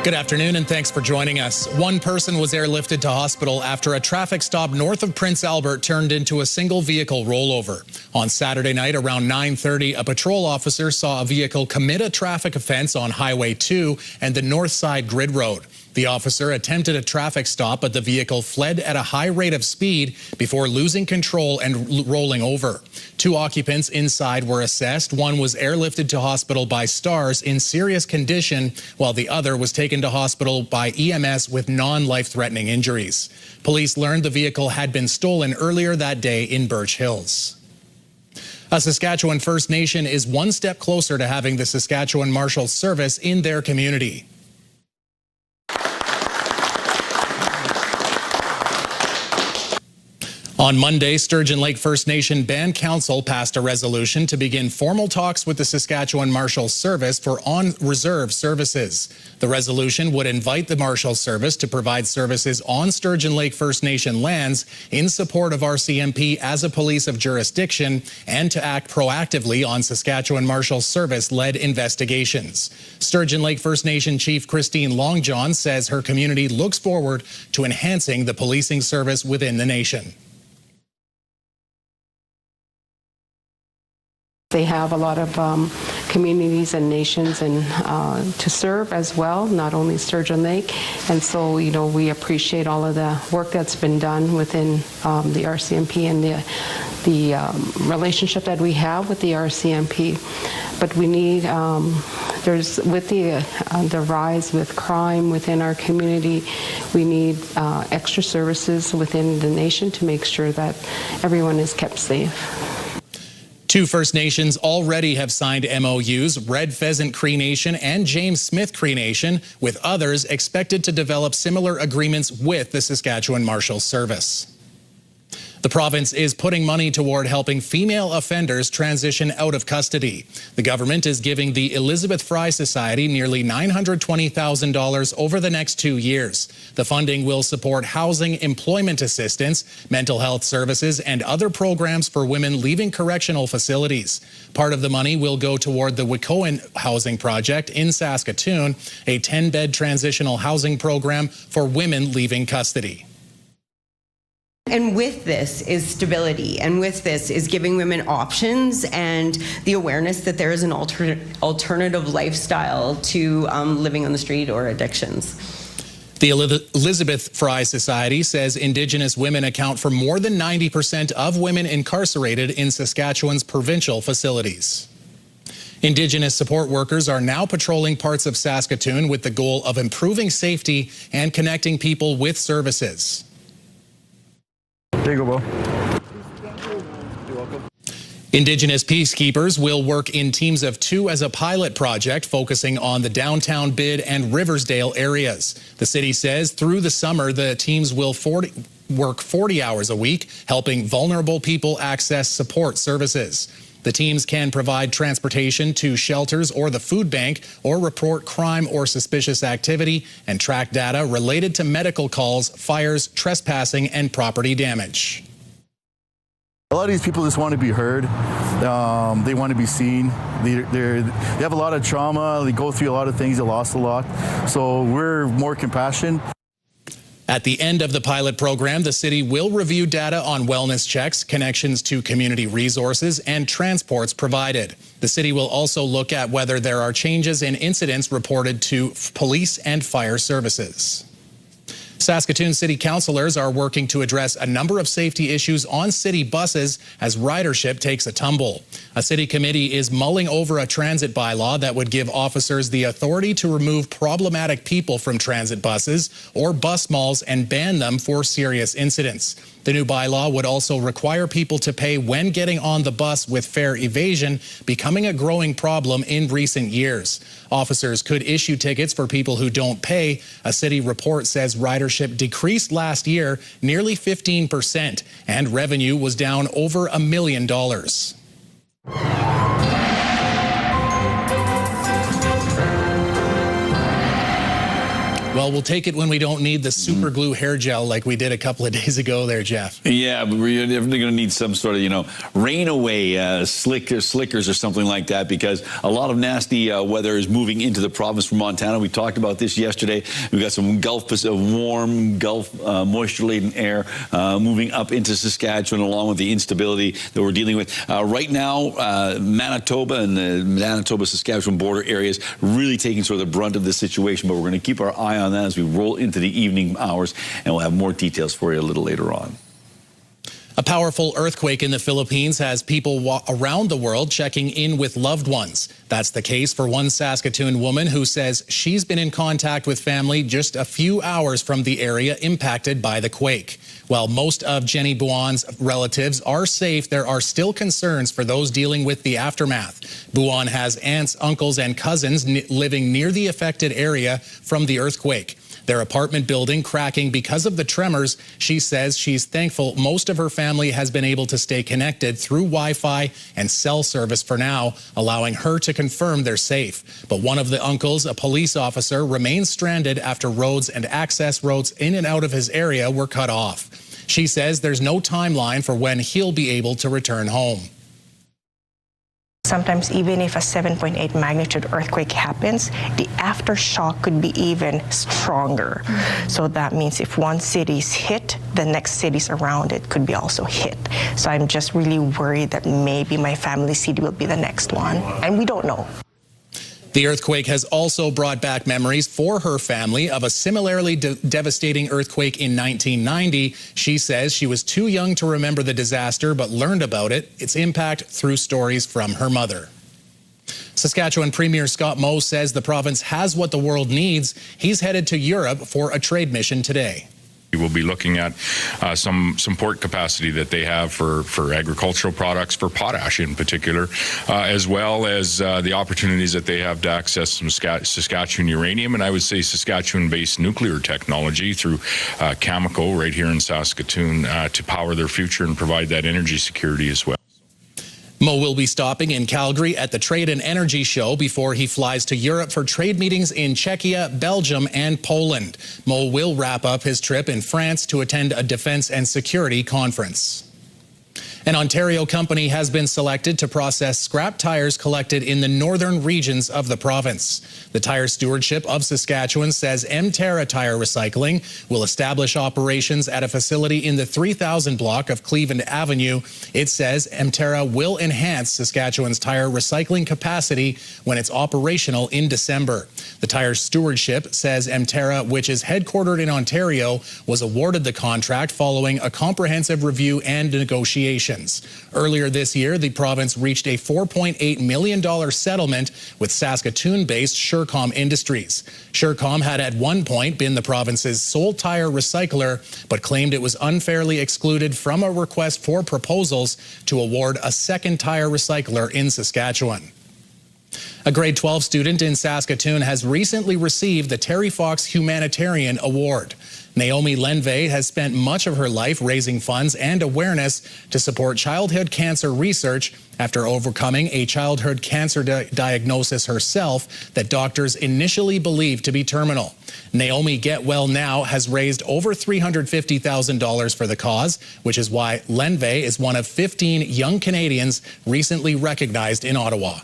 Good afternoon and thanks for joining us. One person was airlifted to hospital after a traffic stop north of Prince Albert turned into a single vehicle rollover. On Saturday night around 9:30, a patrol officer saw a vehicle commit a traffic offense on Highway 2 and the North Side Grid Road. The officer attempted a traffic stop, but the vehicle fled at a high rate of speed before losing control and rolling over. Two occupants inside were assessed. One was airlifted to hospital by STARS in serious condition, while the other was taken to hospital by EMS with non-life-threatening injuries. Police learned the vehicle had been stolen earlier that day in Birch Hills. A Saskatchewan First Nation is one step closer to having the Saskatchewan Marshals Service in their community. On Monday, Sturgeon Lake First Nation Band Council passed a resolution to begin formal talks with the Saskatchewan Marshals Service for on-reserve services. The resolution would invite the Marshals Service to provide services on Sturgeon Lake First Nation lands in support of RCMP as a police of jurisdiction and to act proactively on Saskatchewan Marshals Service-led investigations. Sturgeon Lake First Nation Chief Christine Longjohn says her community looks forward to enhancing the policing service within the nation. They have a lot of communities and nations and to serve as well, not only Sturgeon Lake. And so, we appreciate all of the work that's been done within the RCMP and the relationship that we have with the RCMP. But we need, with the rise with crime within our community, we need extra services within the nation to make sure that everyone is kept safe. Two First Nations already have signed MOUs, Red Pheasant Cree Nation and James Smith Cree Nation, with others expected to develop similar agreements with the Saskatchewan Marshals Service. The province is putting money toward helping female offenders transition out of custody. The government is giving the Elizabeth Fry Society nearly $920,000 over the next 2 years. The funding will support housing, employment assistance, mental health services, and other programs for women leaving correctional facilities. Part of the money will go toward the Wikoan Housing Project in Saskatoon, a 10-bed transitional housing program for women leaving custody. And with this is stability, and with this is giving women options and the awareness that there is an alternative lifestyle to living on the street or addictions. The Elizabeth Fry Society says Indigenous women account for more than 90% of women incarcerated in Saskatchewan's provincial facilities. Indigenous support workers are now patrolling parts of Saskatoon with the goal of improving safety and connecting people with services. There you go, Bo. You're welcome. Indigenous peacekeepers will work in teams of 2 as a pilot project focusing on the downtown Bid and Riversdale areas. The city says through the summer, the teams will work 40 hours a week, helping vulnerable people access support services. The teams can provide transportation to shelters or the food bank, or report crime or suspicious activity and track data related to medical calls, fires, trespassing, and property damage. A lot of these people just want to be heard. They want to be seen. They have a lot of trauma. They go through a lot of things. They lost a lot. So we're more compassionate. At the end of the pilot program, the city will review data on wellness checks, connections to community resources, and transports provided. The city will also look at whether there are changes in incidents reported to police and fire services. Saskatoon city councillors are working to address a number of safety issues on city buses as ridership takes a tumble. A city committee is mulling over a transit bylaw that would give officers the authority to remove problematic people from transit buses or bus malls and ban them for serious incidents. The new bylaw would also require people to pay when getting on the bus, with fare evasion becoming a growing problem in recent years. Officers could issue tickets for people who don't pay. A city report says ridership decreased last year nearly 15%, and revenue was down over $1 million. Well, we'll take it when we don't need the super glue hair gel like we did a couple of days ago there, Jeff. Yeah, but we're definitely going to need some sort of, rain away slickers or something like that, because a lot of nasty weather is moving into the province from Montana. We talked about this yesterday. We've got some warm Gulf moisture-laden air moving up into Saskatchewan, along with the instability that we're dealing with. Right now, Manitoba and the Manitoba-Saskatchewan border areas really taking sort of the brunt of the situation, but we're going to keep our eye on that as we roll into the evening hours, and we'll have more details for you a little later on. A powerful earthquake in the Philippines has people around the world checking in with loved ones. That's the case for one Saskatoon woman who says she's been in contact with family just a few hours from the area impacted by the quake. While most of Jenny Buon's relatives are safe, there are still concerns for those dealing with the aftermath. Buon has aunts, uncles, and cousins living near the affected area from the earthquake. Their apartment building cracking because of the tremors. She says she's thankful most of her family has been able to stay connected through Wi-Fi and cell service for now, allowing her to confirm they're safe. But one of the uncles, a police officer, remains stranded after roads and access roads in and out of his area were cut off. She says there's no timeline for when he'll be able to return home. Sometimes even if a 7.8 magnitude earthquake happens, the aftershock could be even stronger. So that means if one city's hit, the next cities around it could be also hit. So I'm just really worried that maybe my family city will be the next one, and we don't know. The earthquake has also brought back memories for her family of a similarly devastating earthquake in 1990. She says she was too young to remember the disaster, but learned about its impact through stories from her mother. Saskatchewan Premier Scott Moe says the province has what the world needs. He's headed to Europe for a trade mission today. We will be looking at some port capacity that they have for agricultural products, for potash in particular, as well as the opportunities that they have to access some Saskatchewan uranium, and I would say Saskatchewan-based nuclear technology through Cameco right here in Saskatoon to power their future and provide that energy security as well. Moe will be stopping in Calgary at the Trade and Energy Show before he flies to Europe for trade meetings in Czechia, Belgium, and Poland. Moe will wrap up his trip in France to attend a defense and security conference. An Ontario company has been selected to process scrap tires collected in the northern regions of the province. The Tire Stewardship of Saskatchewan says Mterra Tire Recycling will establish operations at a facility in the 3000 block of Cleveland Avenue. It says Mterra will enhance Saskatchewan's tire recycling capacity when it's operational in December. The Tire Stewardship says Mterra, which is headquartered in Ontario, was awarded the contract following a comprehensive review and negotiation. Earlier this year, the province reached a $4.8 million settlement with Saskatoon-based Surecom Industries. Surecom had at one point been the province's sole tire recycler, but claimed it was unfairly excluded from a request for proposals to award a second tire recycler in Saskatchewan. A grade 12 student in Saskatoon has recently received the Terry Fox Humanitarian Award. Naomi Lenve has spent much of her life raising funds and awareness to support childhood cancer research after overcoming a childhood cancer diagnosis herself that doctors initially believed to be terminal. Naomi Get Well Now has raised over $350,000 for the cause, which is why Lenve is one of 15 young Canadians recently recognized in Ottawa.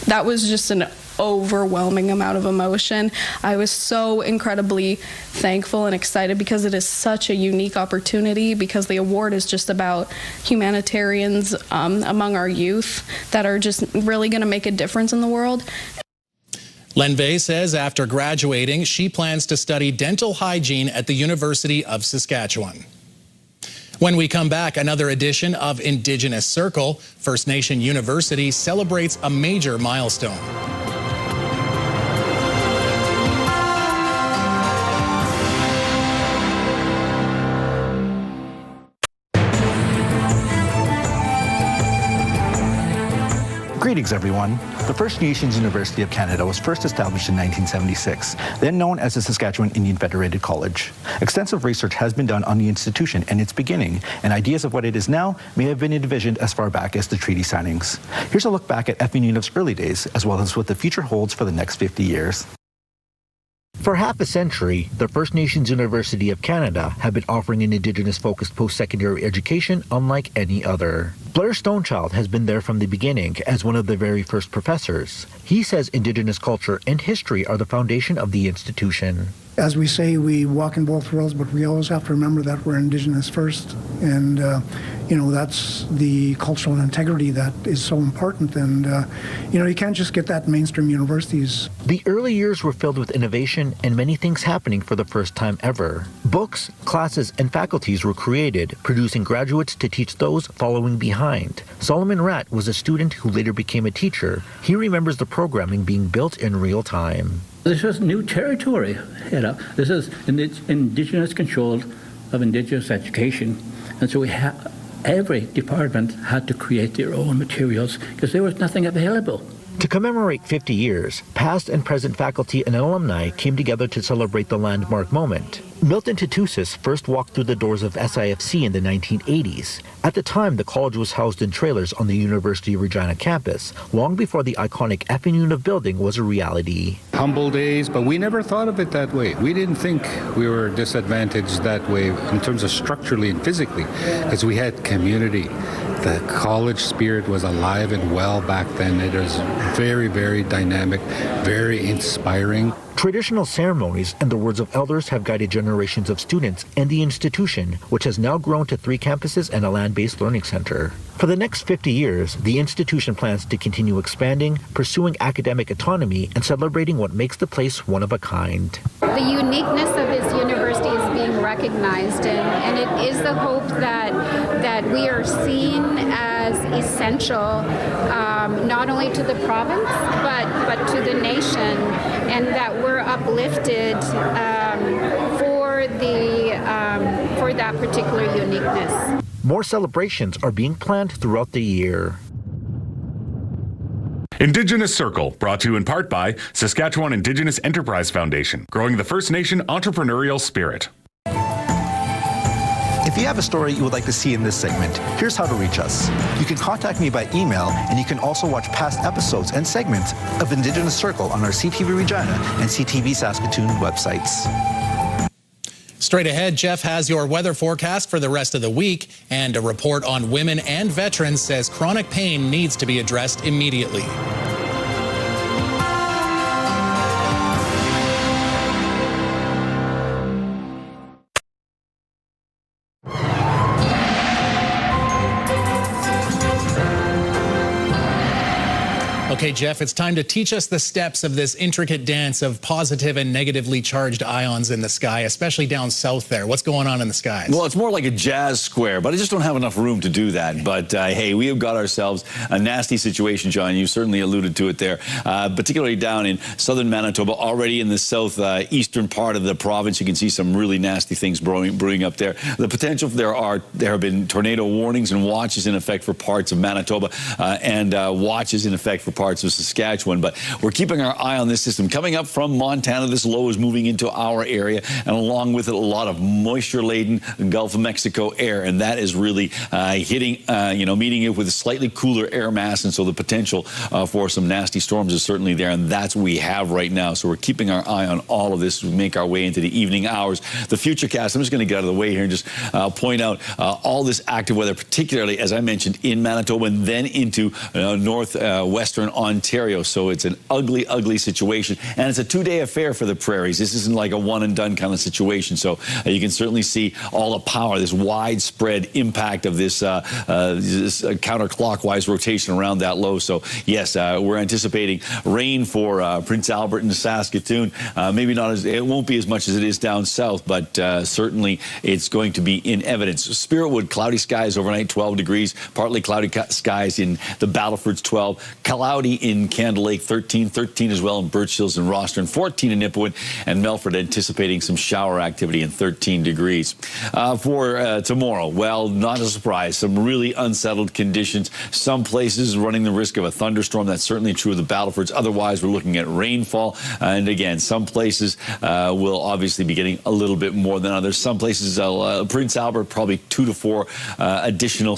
That was just an overwhelming amount of emotion. I was so incredibly thankful and excited because it is such a unique opportunity, because the award is just about humanitarians among our youth that are just really going to make a difference in the world. Lenve says after graduating, she plans to study dental hygiene at the University of Saskatchewan. When we come back, another edition of Indigenous Circle. First Nation University celebrates a major milestone. Greetings, everyone. The First Nations University of Canada was first established in 1976, then known as the Saskatchewan Indian Federated College. Extensive research has been done on the institution and its beginning, and ideas of what it is now may have been envisioned as far back as the treaty signings. Here's a look back at FNU's early days, as well as what the future holds for the next 50 years. For half a century, the First Nations University of Canada have been offering an Indigenous-focused post-secondary education unlike any other. Blair Stonechild has been there from the beginning as one of the very first professors. He says Indigenous culture and history are the foundation of the institution. As we say, we walk in both worlds, but we always have to remember that we're Indigenous first. And, that's the cultural integrity that is so important. And, you can't just get that in mainstream universities. The early years were filled with innovation and many things happening for the first time ever. Books, classes, and faculties were created, producing graduates to teach those following behind. Solomon Ratt was a student who later became a teacher. He remembers the programming being built in real time. This is new territory. This is Indigenous controlled of Indigenous education. And so every department had to create their own materials because there was nothing available. To commemorate 50 years, past and present faculty and alumni came together to celebrate the landmark moment. Milton Tutusis first walked through the doors of SIFC in the 1980s. At the time, the college was housed in trailers on the University of Regina campus, long before the iconic Efinuna building was a reality. Humble days, but we never thought of it that way. We didn't think we were disadvantaged that way in terms of structurally and physically, because we had community. The college spirit was alive and well back then. It was very, very dynamic, very inspiring. Traditional ceremonies and the words of elders have guided generations of students and the institution, which has now grown to 3 campuses and a land-based learning center. For the next 50 years, the institution plans to continue expanding, pursuing academic autonomy, and celebrating what makes the place one of a kind. The uniqueness of this university is being recognized, and it is the hope that we are seen as essential, not only to the province, but to the nation, and that we're uplifted for that particular uniqueness. More celebrations are being planned throughout the year. Indigenous Circle, brought to you in part by Saskatchewan Indigenous Enterprise Foundation, growing the First Nation entrepreneurial spirit. If you have a story you would like to see in this segment, here's how to reach us. You can contact me by email, and you can also watch past episodes and segments of Indigenous Circle on our CTV Regina and CTV Saskatoon websites. Straight ahead, Jeff has your weather forecast for the rest of the week, and a report on women and veterans says chronic pain needs to be addressed immediately. Okay, Jeff, it's time to teach us the steps of this intricate dance of positive and negatively charged ions in the sky, especially down south there. What's going on in the skies? Well, it's more like a jazz square, but I just don't have enough room to do that. But, hey, we have got ourselves a nasty situation, John. You certainly alluded to it there, particularly down in southern Manitoba, already in the southeastern part of the province. You can see some really nasty things brewing up there. The potential, there have been tornado warnings and watches in effect for parts of Manitoba and watches in effect for parts of Saskatchewan, but we're keeping our eye on this system coming up from Montana. This low is moving into our area, and along with it, a lot of moisture-laden Gulf of Mexico air, and that is really hitting, meeting it with a slightly cooler air mass, and so the potential for some nasty storms is certainly there, and that's what we have right now. So we're keeping our eye on all of this as we make our way into the evening hours. The futurecast, I'm just going to get out of the way here and just point out all this active weather, particularly, as I mentioned, in Manitoba and then into northwestern Ontario. So it's an ugly, ugly situation. And it's a 2-day affair for the prairies. This isn't like a one and done kind of situation. So you can certainly see all the power, this widespread impact of this, this counterclockwise rotation around that low. So yes, we're anticipating rain for Prince Albert and Saskatoon. Maybe not as, it won't be as much as it is down south, but certainly it's going to be in evidence. Spiritwood, cloudy skies overnight, 12 degrees, partly cloudy skies in the Battlefords, 12, cloudy in Candle Lake, 13 as well in Birch Hills and Roster, and 14 in Nipawin, and Melford anticipating some shower activity in 13 degrees. For tomorrow, well, not a surprise, some really unsettled conditions. Some places running the risk of a thunderstorm. That's certainly true of the Battlefords. Otherwise, we're looking at rainfall. And again, some places will obviously be getting a little bit more than others. Some places, Prince Albert, probably 2 to 4 additional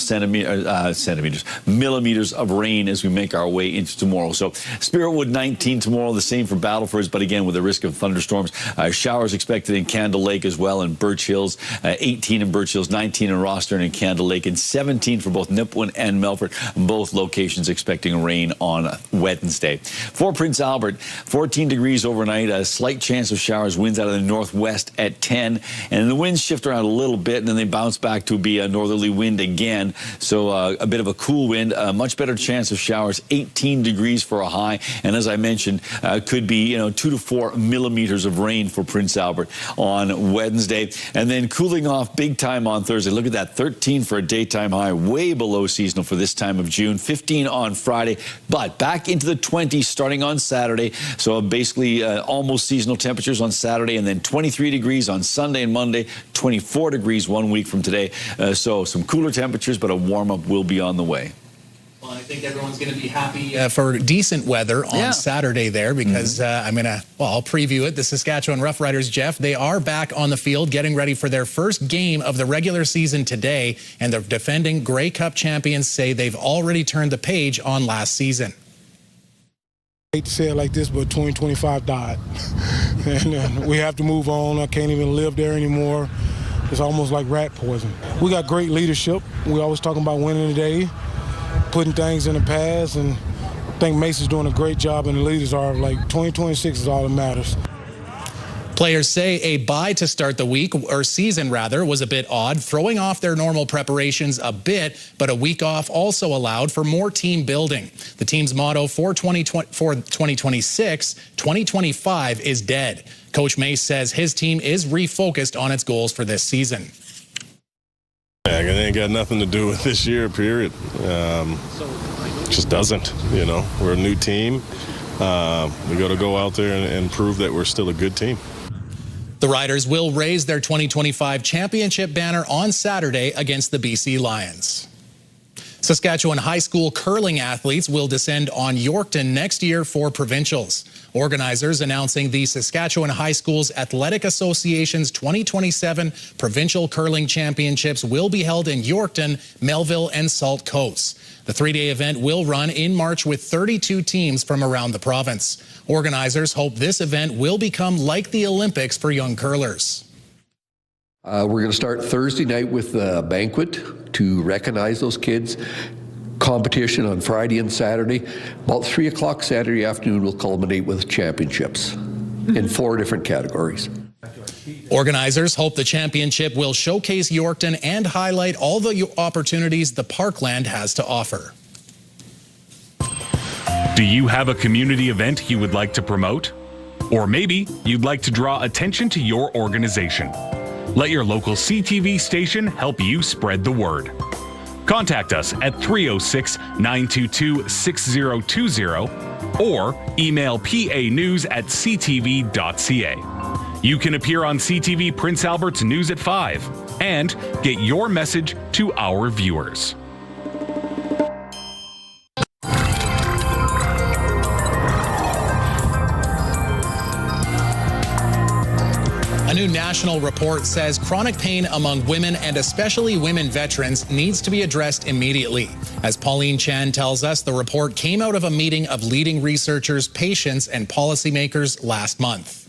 millimeters of rain as we make our way into tomorrow. So Spiritwood 19 tomorrow, the same for Battleford, but again with the risk of thunderstorms. Showers expected in Candle Lake as well, and Birch Hills, 18 in Birch Hills, 19 in Rostern and Candle Lake, and 17 for both Nipawin and Melfort. Both locations expecting rain on Wednesday. For Prince Albert, 14 degrees overnight, a slight chance of showers, winds out of the northwest at 10, and the winds shift around a little bit, and then they bounce back to be a northerly wind again. So a bit of a cool wind, a much better chance of showers, 18 degrees for a high, and as I mentioned, could be 2 to 4 millimeters of rain for Prince Albert on Wednesday, and then cooling off big time on Thursday. Look at that, 13 for a daytime high, way below seasonal for this time of June, 15 on Friday, but back into the 20s starting on Saturday. So basically almost seasonal temperatures on Saturday, and then 23 degrees on Sunday and Monday, 24 degrees 1 week from today. So some cooler temperatures, but a warm-up will be on the way. Well, I think everyone's going to be happy for decent weather on Saturday there, because I'll preview it. The Saskatchewan Roughriders, Jeff, they are back on the field getting ready for their first game of the regular season today, and the defending Grey Cup champions say they've already turned the page on last season. I hate to say it like this, but 2025 died. And we have to move on. I can't even live there anymore. It's almost like rat poison. We got great leadership. We always talking about winning today, putting things in the past, and I think Mason's doing a great job, and the leaders are. Like, 2026 is all that matters. Players say a bye to start the week, or season rather, was a bit odd, throwing off their normal preparations a bit, but a week off also allowed for more team building. The team's motto for 2026, 2025 is dead. Coach Mace says his team is refocused on its goals for this season. Yeah, it ain't got nothing to do with this year, period. Just doesn't, We're a new team. We got to go out there and prove that we're still a good team. The Riders will raise their 2025 championship banner on Saturday against the BC Lions. Saskatchewan high school curling athletes will descend on Yorkton next year for provincials. Organizers announcing the Saskatchewan High Schools Athletic Association's 2027 Provincial Curling Championships will be held in Yorkton, Melville, and Salt Coast. The three-day event will run in March with 32 teams from around the province. Organizers hope this event will become like the Olympics for young curlers. We're going to start Thursday night with a banquet to recognize those kids. Competition on Friday and Saturday. About 3 o'clock Saturday afternoon will culminate with championships in 4 different categories. Organizers hope the championship will showcase Yorkton and highlight all the opportunities the parkland has to offer. Do you have a community event you would like to promote? Or maybe you'd like to draw attention to your organization. Let your local CTV station help you spread the word. Contact us at 306-922-6020 or email panews@ctv.ca. You can appear on CTV Prince Albert's News at 5 and get your message to our viewers. A new national report says chronic pain among women, and especially women veterans, needs to be addressed immediately. As Pauline Chan tells us, the report came out of a meeting of leading researchers, patients, and policymakers last month.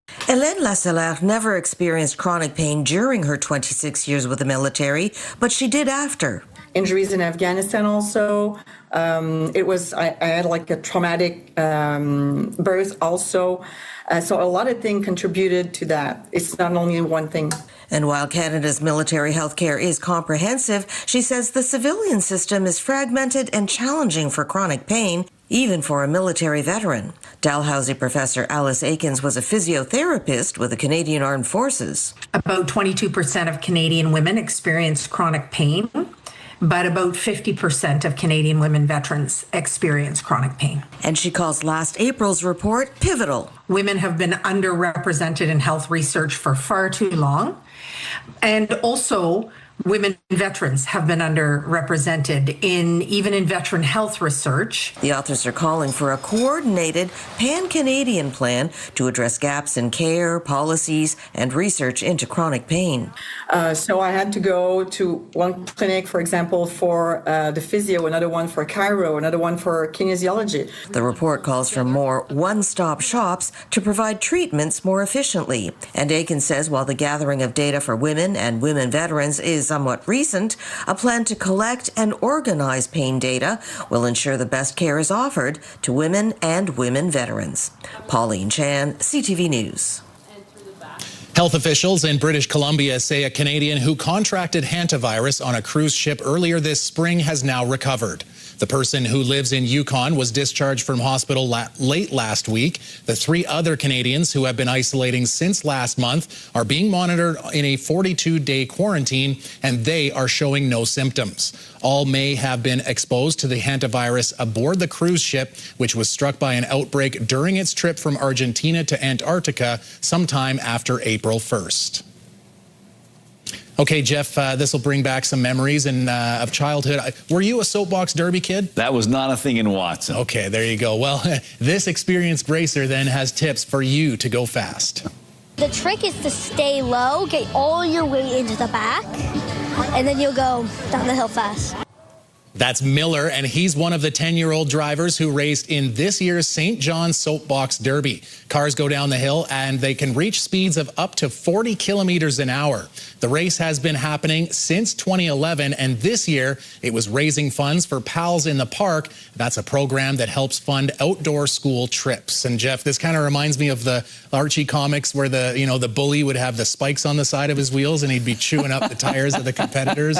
Hélène Lassalère never experienced chronic pain during her 26 years with the military, but she did after. Injuries in Afghanistan also. I had like a traumatic birth also. So a lot of things contributed to that. It's not only one thing. And while Canada's military health care is comprehensive, she says the civilian system is fragmented and challenging for chronic pain, even for a military veteran. Dalhousie professor Alice Aikens was a physiotherapist with the Canadian Armed Forces. About 22% of Canadian women experience chronic pain, but about 50% of Canadian women veterans experience chronic pain. And she calls last April's report pivotal. Women have been underrepresented in health research for far too long. And also, Women veterans have been underrepresented even in veteran health research. The authors are calling for a coordinated pan-Canadian plan to address gaps in care, policies, and research into chronic pain. So I had to go to one clinic, for example, for the physio, another one for chiro, another one for kinesiology. The report calls for more one-stop shops to provide treatments more efficiently. And Aiken says while the gathering of data for women and women veterans is somewhat recent, a plan to collect and organize pain data will ensure the best care is offered to women and women veterans. Pauline Chan, CTV News. Health officials in British Columbia say a Canadian who contracted hantavirus on a cruise ship earlier this spring has now recovered. The person who lives in Yukon was discharged from hospital late last week. The 3 other Canadians who have been isolating since last month are being monitored in a 42-day quarantine, and they are showing no symptoms. All may have been exposed to the hantavirus aboard the cruise ship, which was struck by an outbreak during its trip from Argentina to Antarctica sometime after April 1st. Okay, Jeff, this will bring back some memories of childhood. Were you a Soapbox Derby kid? That was not a thing in Watson. Okay, there you go. Well, this experienced racer then has tips for you to go fast. The trick is to stay low, get all your weight into the back, and then you'll go down the hill fast. That's Miller, and he's one of the 10-year-old drivers who raced in this year's St. John's Soapbox Derby. Cars go down the hill, and they can reach speeds of up to 40 kilometers an hour. The race has been happening since 2011, and this year it was raising funds for Pals in the Park. That's a program that helps fund outdoor school trips. And Jeff, this kind of reminds me of the Archie comics where the bully would have the spikes on the side of his wheels and he'd be chewing up the tires of the competitors.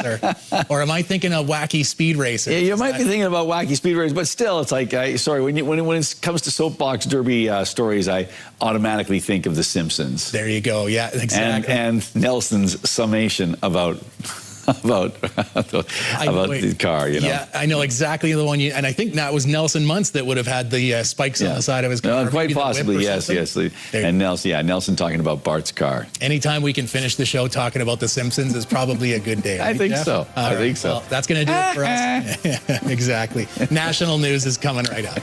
Or am I thinking of Wacky Speed Racer? Yeah, you might be thinking about Wacky Speed Racer, but still, it's like, when it comes to Soapbox Derby stories, I automatically think of The Simpsons. There you go. Yeah, exactly. And Nelson's summation about the car, Yeah, I know exactly the one and I think that was Nelson Muntz that would have had the spikes on the side of his car. Quite possibly, yes. And Nelson talking about Bart's car. Anytime we can finish the show talking about The Simpsons is probably a good day. I think so. I think so. Well, that's going to do it for us. Exactly. National news is coming right up.